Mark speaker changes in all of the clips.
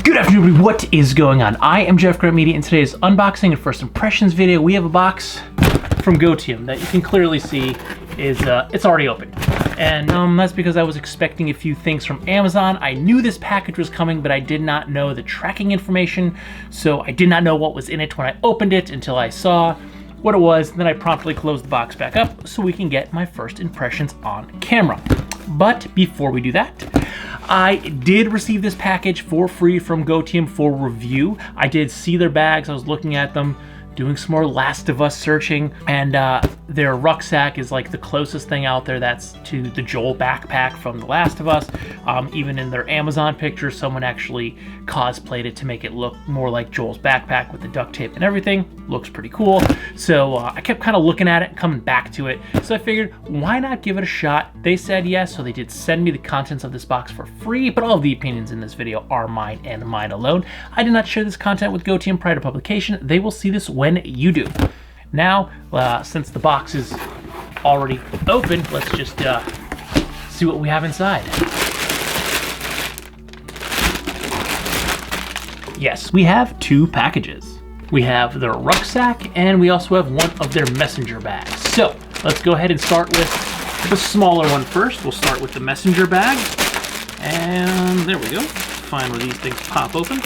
Speaker 1: Good afternoon, everybody. What is going on? I am JeffgrantMEDIA. In today's unboxing and first impressions video, we have a box from Gootium that you can clearly see is it's already open. And that's because I was expecting a few things from Amazon. I knew this package was coming, but I did not know the tracking information, so I did not know what was in it when I opened it until I saw what it was. Then I promptly closed the box back up so we can get my first impressions on camera. But before we do that, I did receive this package for free from Gootium for review. I did see their bags. I was looking at them, doing some more Last of Us searching, and their rucksack is like the closest thing out there that's to the Joel backpack from The Last of Us. Even in their Amazon picture, someone actually cosplayed it to make it look more like Joel's backpack with the duct tape and everything. Looks pretty cool. So I kept kind of looking at it, coming back to it. So I figured, why not give it a shot? They said yes, so they did send me the contents of this box for free, but all of the opinions in this video are mine and mine alone. I did not share this content with Gootium prior to publication. They will see this when you do. Now, since the box is already open, let's just see what we have inside. Yes, we have two packages. We have their rucksack, and we also have one of their messenger bags. So let's go ahead and start with the smaller one first. We'll start with the messenger bag, and there we go. Find where these things pop open.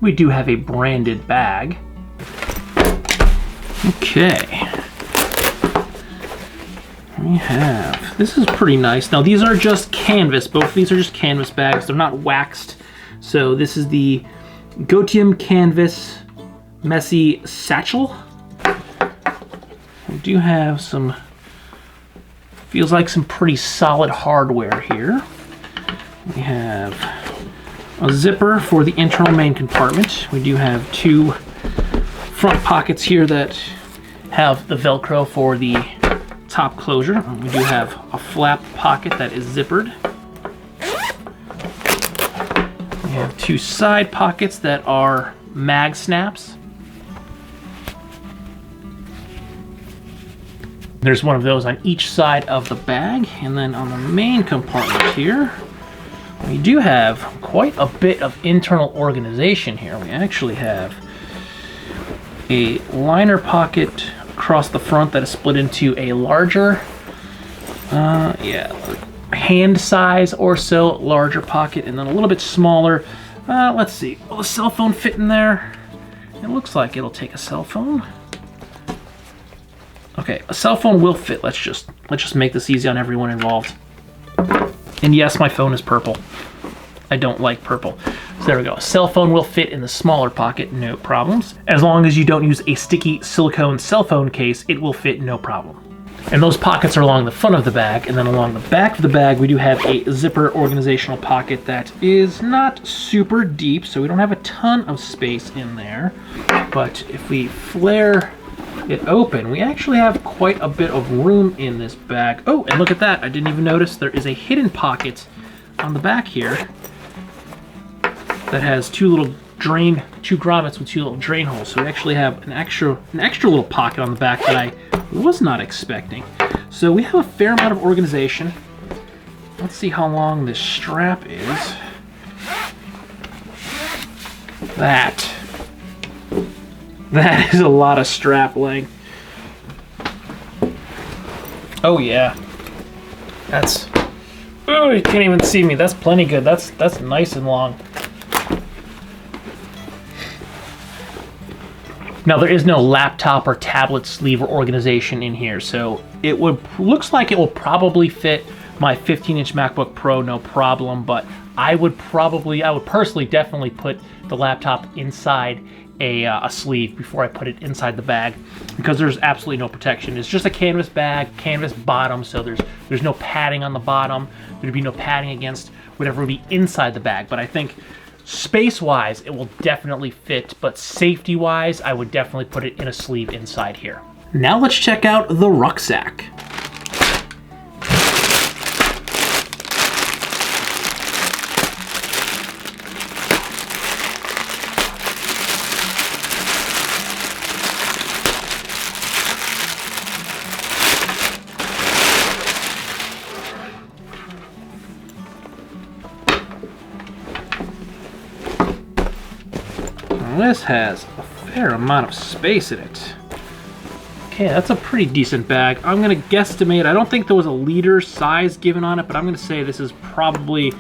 Speaker 1: We do have a branded bag. Okay. We have, this is pretty nice. Now these are just canvas. Both of these are just canvas bags. They're not waxed. So this is the Gootium Canvas Messy Satchel. We do have some, feels like some pretty solid hardware here. We have a zipper for the internal main compartment. We do have two front pockets here that have the Velcro for the top closure. We do have a flap pocket that is zippered. We have two side pockets that are mag snaps. There's one of those on each side of the bag. And then on the main compartment here, we do have quite a bit of internal organization here. We actually have a liner pocket across the front that is split into a larger, hand size or so, larger pocket, and then a little bit smaller. Let's see, will a cell phone fit in there? It looks like it'll take a cell phone. Okay, a cell phone will fit. Let's just make this easy on everyone involved. And yes, my phone is purple. I don't like purple. So there we go. Cell phone will fit in the smaller pocket, no problems. As long as you don't use a sticky silicone cell phone case, it will fit no problem. And those pockets are along the front of the bag, and then along the back of the bag, we do have a zipper organizational pocket that is not super deep, so we don't have a ton of space in there. But if we flare it open, we actually have quite a bit of room in this bag. Oh, and look at that. I didn't even notice there is a hidden pocket on the back here that has two grommets with two little drain holes. So we actually have an extra little pocket on the back that I was not expecting. So we have a fair amount of organization. Let's see how long this strap is. That is a lot of strap length. Oh yeah. Oh, you can't even see me. That's plenty good. That's nice and long. Now there is no laptop or tablet sleeve or organization in here, so looks like it will probably fit my 15-inch MacBook Pro, no problem, but I would personally definitely put the laptop inside a sleeve before I put it inside the bag, because there's absolutely no protection. It's just a canvas bag, canvas bottom, so there's no padding on the bottom. There'd be no padding against whatever would be inside the bag, but I think space-wise, it will definitely fit, but safety-wise, I would definitely put it in a sleeve inside here. Now let's check out the rucksack. this has a fair amount of space in it. Okay, that's a pretty decent bag. I'm gonna guesstimate, I don't think there was a liter size given on it, but I'm gonna say this is probably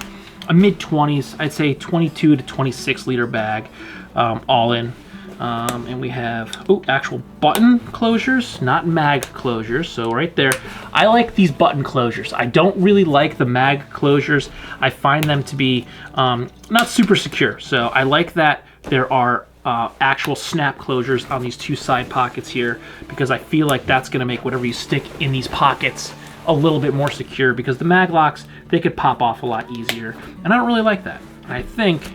Speaker 1: a mid-20s, I'd say 22 to 26 liter bag, all in. And we have, actual button closures, not mag closures. So right there, I like these button closures. I don't really like the mag closures. I find them to be not super secure. So I like that there are actual snap closures on these two side pockets here, because I feel like that's gonna make whatever you stick in these pockets a little bit more secure, because the mag locks, they could pop off a lot easier. And I don't really like that. I think,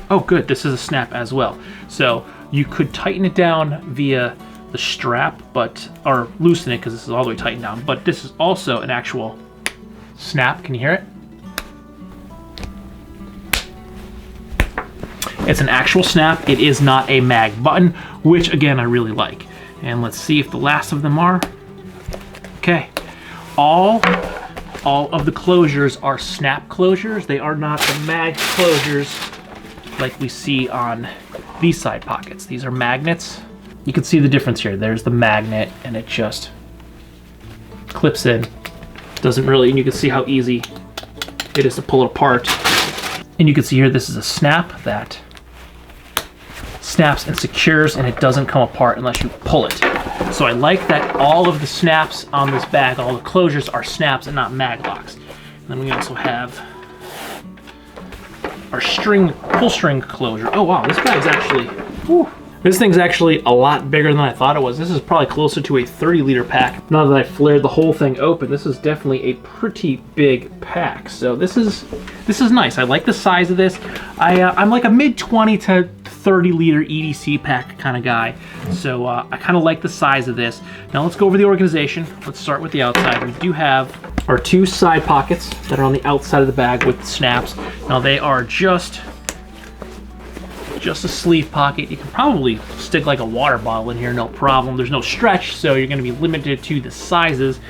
Speaker 1: oh good, this is a snap as well. So you could tighten it down via the strap, or loosen it because this is all the way tightened down, but this is also an actual snap. Can you hear it? It's an actual snap. It is not a mag button, which again, I really like. And let's see if the last of them are. Okay, all of the closures are snap closures. They are not the mag closures like we see on these side pockets. These are magnets. You can see the difference here. There's the magnet and it just clips in. Doesn't really, and you can see how easy it is to pull it apart. And you can see here, this is a snap that snaps and secures, and it doesn't come apart unless you pull it. So I like that all of the snaps on this bag, all the closures are snaps and not mag locks. And then we also have our pull string closure. Oh wow, this bag's actually, whew. This thing's actually a lot bigger than I thought it was. This is probably closer to a 30 liter pack. Now that I flared the whole thing open, this is definitely a pretty big pack. So this is nice. I like the size of this. I'm like a mid 20 to 30 liter EDC pack kind of guy. So I kind of like the size of this. Now let's go over the organization. Let's start with the outside. We do have our two side pockets that are on the outside of the bag with the snaps. Now they are just a sleeve pocket. You can probably stick like a water bottle in here, no problem. There's no stretch, so you're gonna be limited to the sizes.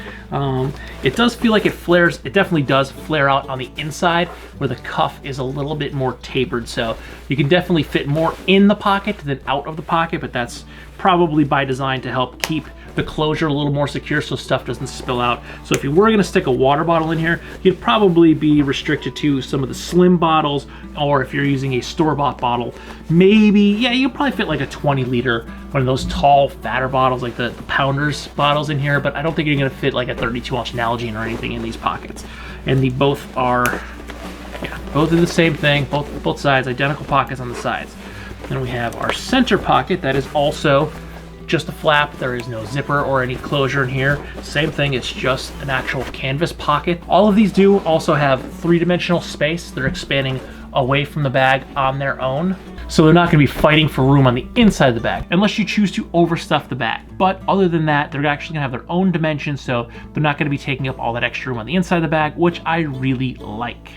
Speaker 1: It does feel like it flares, it definitely does flare out on the inside where the cuff is a little bit more tapered, so you can definitely fit more in the pocket than out of the pocket, but that's probably by design to help keep the closure a little more secure so stuff doesn't spill out. So if you were gonna stick a water bottle in here, you'd probably be restricted to some of the slim bottles, or if you're using a store-bought bottle, maybe, yeah, you could probably fit like a 20 liter, one of those tall, fatter bottles, like the Pounders bottles in here, but I don't think you're gonna fit like a 32-ounce Nalgene or anything in these pockets. And the both are, yeah, both are the same thing, both sides, identical pockets on the sides. Then we have our center pocket that is also just a flap. There is no zipper or any closure in here. Same thing, it's just an actual canvas pocket. All of these do also have three-dimensional space. They're expanding away from the bag on their own. So they're not gonna be fighting for room on the inside of the bag, unless you choose to overstuff the bag. But other than that, they're actually gonna have their own dimensions, so they're not gonna be taking up all that extra room on the inside of the bag, which I really like.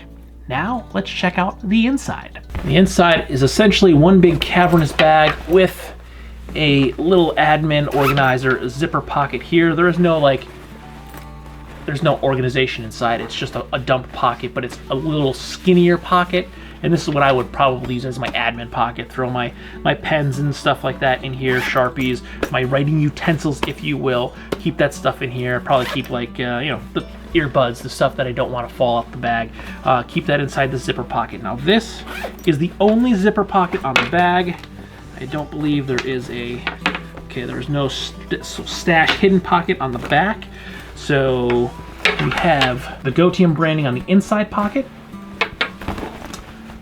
Speaker 1: Now, let's check out the inside. The inside is essentially one big cavernous bag with a little admin organizer zipper pocket here. There's no organization inside. It's just a dump pocket, but it's a little skinnier pocket. And this is what I would probably use as my admin pocket. Throw my pens and stuff like that in here, Sharpies, my writing utensils, if you will. Keep that stuff in here. Probably keep like, you know, the earbuds, the stuff that I don't want to fall off the bag. Keep that inside the zipper pocket. Now this is the only zipper pocket on the bag. I don't believe there is there's no stash hidden pocket on the back. So we have the Gootium branding on the inside pocket,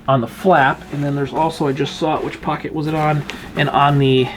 Speaker 1: on the flap, and then there's also, I just saw it, which pocket was it on? And on the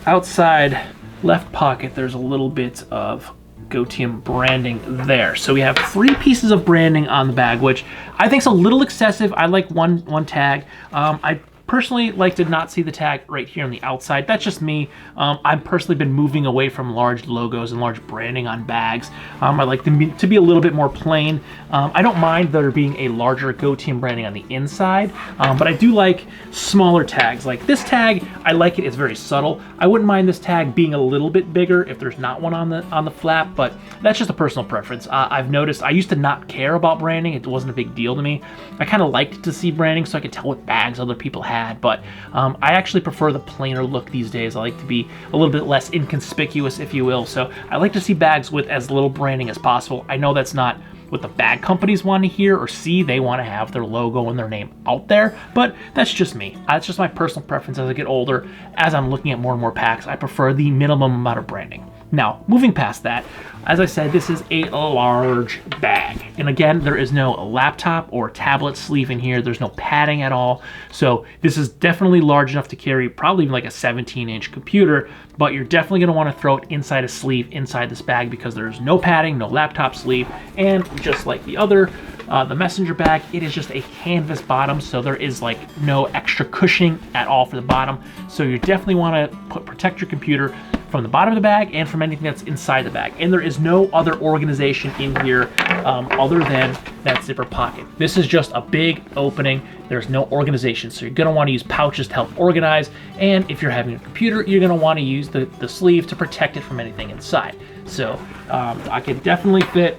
Speaker 1: outside left pocket, there's a little bit of Gootium branding there. So we have 3 pieces of branding on the bag, which I think is a little excessive. I like one tag. I personally like to not see the tag right here on the outside. That's just me. I've personally been moving away from large logos and large branding on bags. I like them to be a little bit more plain. I don't mind there being a larger Gootium branding on the inside, but I do like smaller tags. Like this tag, I like it, it's very subtle. I wouldn't mind this tag being a little bit bigger if there's not one on the flap, but that's just a personal preference. I've noticed, I used to not care about branding. It wasn't a big deal to me. I kind of liked to see branding so I could tell what bags other people had pad, but I actually prefer the plainer look these days. I like to be a little bit less inconspicuous, if you will. So I like to see bags with as little branding as possible. I know that's not what the bag companies want to hear or see. They want to have their logo and their name out there, but that's just me. That's just my personal preference as I get older. As I'm looking at more and more packs, I prefer the minimum amount of branding. Now, moving past that, as I said, this is a large bag. And again, there is no laptop or tablet sleeve in here. There's no padding at all. So this is definitely large enough to carry probably even like a 17-inch computer, but you're definitely gonna wanna throw it inside a sleeve inside this bag because there's no padding, no laptop sleeve, and just like the other, the messenger bag, it is just a canvas bottom, so there is like no extra cushioning at all for the bottom. So you definitely wanna protect your computer from the bottom of the bag and from anything that's inside the bag. And there is no other organization in here other than that zipper pocket. This is just a big opening. There's no organization. So you're gonna wanna use pouches to help organize. And if you're having a computer, you're gonna wanna use the sleeve to protect it from anything inside. So I can definitely fit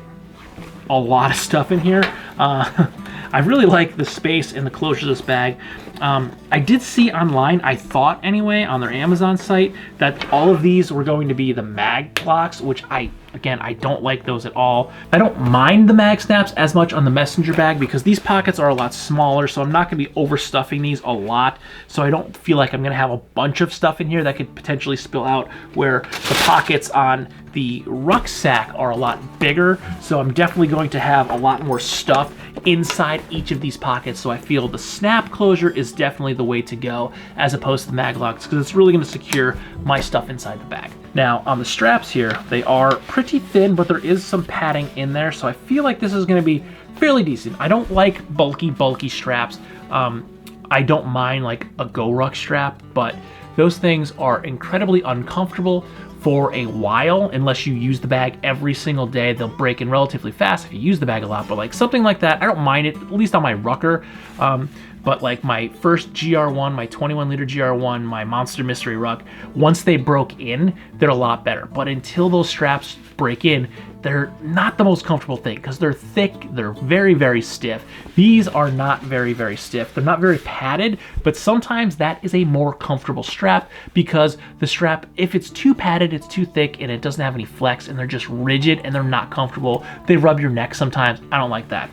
Speaker 1: a lot of stuff in here. I really like the space and the closure of this bag. I did see online, I thought anyway, on their Amazon site, that all of these were going to be the mag blocks, which again, I don't like those at all. I don't mind the mag snaps as much on the messenger bag because these pockets are a lot smaller, so I'm not gonna be overstuffing these a lot. So I don't feel like I'm gonna have a bunch of stuff in here that could potentially spill out, where the pockets on the rucksack are a lot bigger. So I'm definitely going to have a lot more stuff inside each of these pockets. So I feel the snap closure is definitely the way to go as opposed to the mag locks, because it's really gonna secure my stuff inside the bag. Now on the straps here, they are pretty thin, but there is some padding in there. So I feel like this is gonna be fairly decent. I don't like bulky straps. I don't mind like a GoRuck strap, but those things are incredibly uncomfortable for a while. Unless you use the bag every single day, they'll break in relatively fast if you use the bag a lot. But like something like that, I don't mind it, at least on my Rucker. But like my first GR1, my 21-liter GR1, my Monster Mystery Ruck, once they broke in, they're a lot better. But until those straps break in, they're not the most comfortable thing because they're thick, they're very, very stiff. These are not very, very stiff. They're not very padded, but sometimes that is a more comfortable strap because the strap, if it's too padded, it's too thick and it doesn't have any flex and they're just rigid and they're not comfortable. They rub your neck sometimes. I don't like that.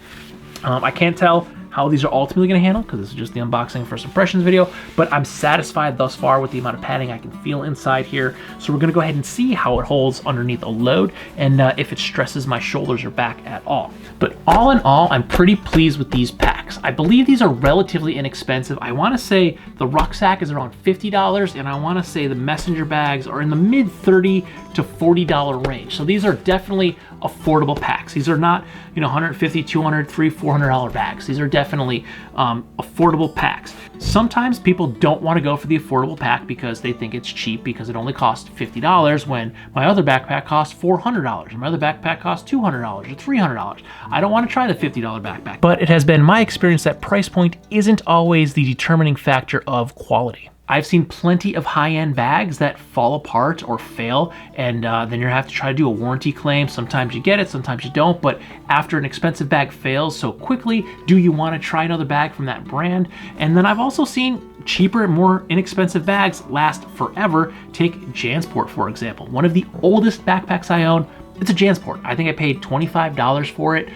Speaker 1: I can't tell how these are ultimately going to handle because this is just the unboxing first impressions video, but I'm satisfied thus far with the amount of padding I can feel inside here. So we're going to go ahead and see how it holds underneath a load and if it stresses my shoulders or back at all. But all in all, I'm pretty pleased with these packs. I believe these are relatively inexpensive. I want to say the rucksack is around $50 and I want to say the messenger bags are in the mid $30 to $40 range. So these are definitely affordable packs. These are not, you know, $150, $200, $300, $400 bags. These are definitely affordable packs. Sometimes people don't want to go for the affordable pack because they think it's cheap because it only costs $50 when my other backpack costs $400 and my other backpack costs $200 or $300. I don't want to try the $50 backpack. But it has been my experience that price point isn't always the determining factor of quality. I've seen plenty of high-end bags that fall apart or fail, and then you have to try to do a warranty claim. Sometimes you get it, sometimes you don't, but after an expensive bag fails so quickly, do you want to try another bag from that brand? And then I've also seen cheaper, more inexpensive bags last forever. Take JanSport, for example. One of the oldest backpacks I own, it's a JanSport. I think I paid $25 for it.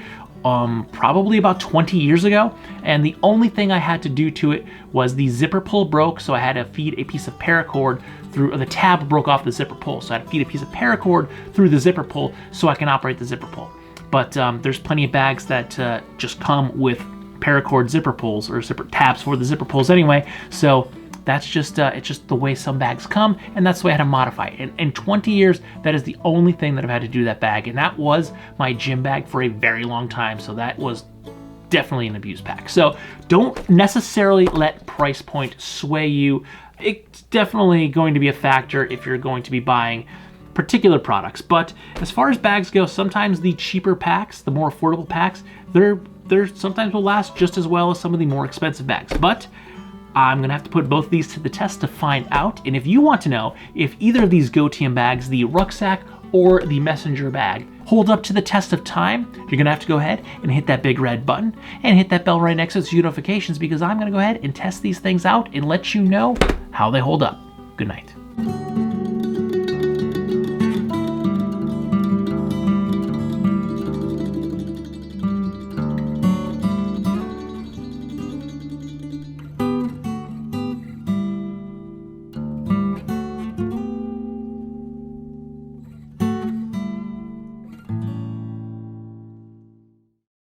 Speaker 1: Probably about 20 years ago, and the only thing I had to do to it was the zipper pull broke, so I had to feed a piece of paracord through, or the tab broke off the zipper pull, so I had to feed a piece of paracord through the zipper pull so I can operate the zipper pull. But there's plenty of bags that just come with paracord zipper pulls or zipper tabs for the zipper pulls anyway, so that's just, it's just the way some bags come, and that's the way I had to modify it. And in 20 years, that is the only thing that I've had to do to that bag, and that was my gym bag for a very long time, so that was definitely an abuse pack. So don't necessarily let price point sway you. It's definitely going to be a factor if you're going to be buying particular products. But as far as bags go, sometimes the cheaper packs, the more affordable packs, they're sometimes will last just as well as some of the more expensive bags. But I'm gonna have to put both of these to the test to find out. And if you want to know if either of these Gootium bags, the rucksack or the messenger bag hold up to the test of time, you're gonna have to go ahead and hit that big red button and hit that bell right next to it so you get notifications, because I'm gonna go ahead and test these things out and let you know how they hold up. Good night.